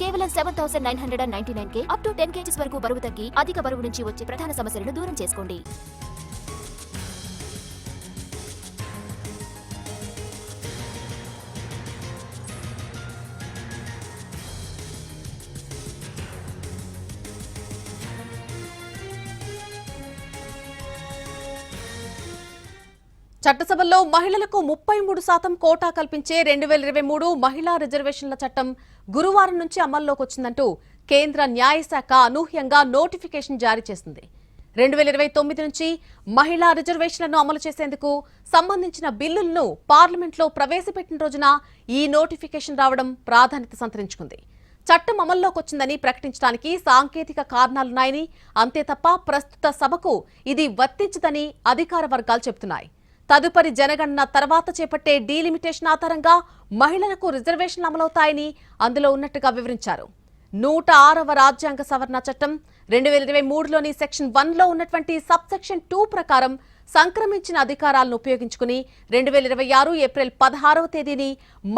కేవలం 7,999 up to 10 kgs వరకు బరువు తగ్గి అధిక బరువు నుంచి వచ్చే ప్రధాన సమస్యలను దూరం చేసుకోండి. చట్టసభలో మహిళలకు 33% కోటా కల్పించే 2023 మహిళా రిజర్వేషన్ల చట్టం గురువారం నుంచి అమల్లోకి వచ్చిందంటూ కేంద్ర న్యాయశాఖ అనూహ్యంగా నోటిఫికేషన్ జారీ చేసింది. 2029 నుంచి మహిళా రిజర్వేషన్లను అమలు చేసేందుకు సంబంధించిన బిల్లులను పార్లమెంట్లో ప్రవేశపెట్టిన రోజున ఈ నోటిఫికేషన్ రావడం ప్రాధాన్యత సంతరించుకుంది. చట్టం అమల్లోకి వచ్చిందని ప్రకటించడానికి సాంకేతిక కారణాలున్నాయని, అంతే తప్ప ప్రస్తుత సభకు ఇది వర్తించదని అధికార వర్గాలు చెబుతున్నాయి. తదుపరి జనగణన తర్వాత చేపట్టే డీలిమిటేషన్ ఆధారంగా మహిళలకు రిజర్వేషన్లు అమలవుతాయని అందులో ఉన్నట్టుగా వివరించారు. 106వ రాజ్యాంగ సవరణ చట్టం 2023లోని సెక్షన్ 1లో ఉన్నటువంటి సబ్ సెక్షన్ 2 ప్రకారం సంక్రమించిన అధికారాలను ఉపయోగించుకుని 2026 ఏప్రిల్ 16వ తేదీని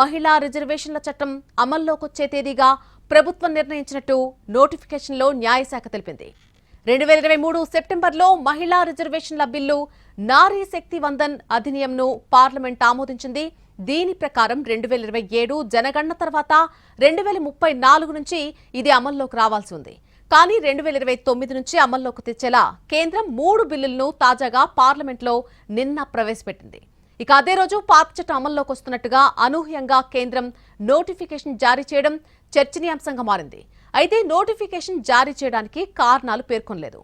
మహిళా రిజర్వేషన్ల చట్టం అమల్లోకొచ్చే తేదీగా ప్రభుత్వం నిర్ణయించినట్టు నోటిఫికేషన్లో న్యాయశాఖ తెలిపింది. 2023 సెప్టెంబర్లో మహిళా రిజర్వేషన్ల బిల్లు నారీ శక్తి వందన్ అధినియంను పార్లమెంట్ ఆమోదించింది. దీని ప్రకారం 2027 జనగణన తర్వాత 2034 నుంచి ఇది అమల్లోకి రావాల్సి ఉంది. కానీ 2029 నుంచి అమల్లోకి తెచ్చేలా కేంద్రం 3 బిల్లులను తాజాగా పార్లమెంట్లో నిన్న ప్రవేశపెట్టింది. ఇక అదే రోజు పాత చట్టం అమల్లోకి వస్తున్నట్టుగా అనూహ్యంగా కేంద్రం నోటిఫికేషన్ జారీ చేయడం చర్చనీయాంశంగా మారింది. అయితే నోటిఫికేషన్ జారీ చేయడానికి కారణాలు పేర్కొనలేదు.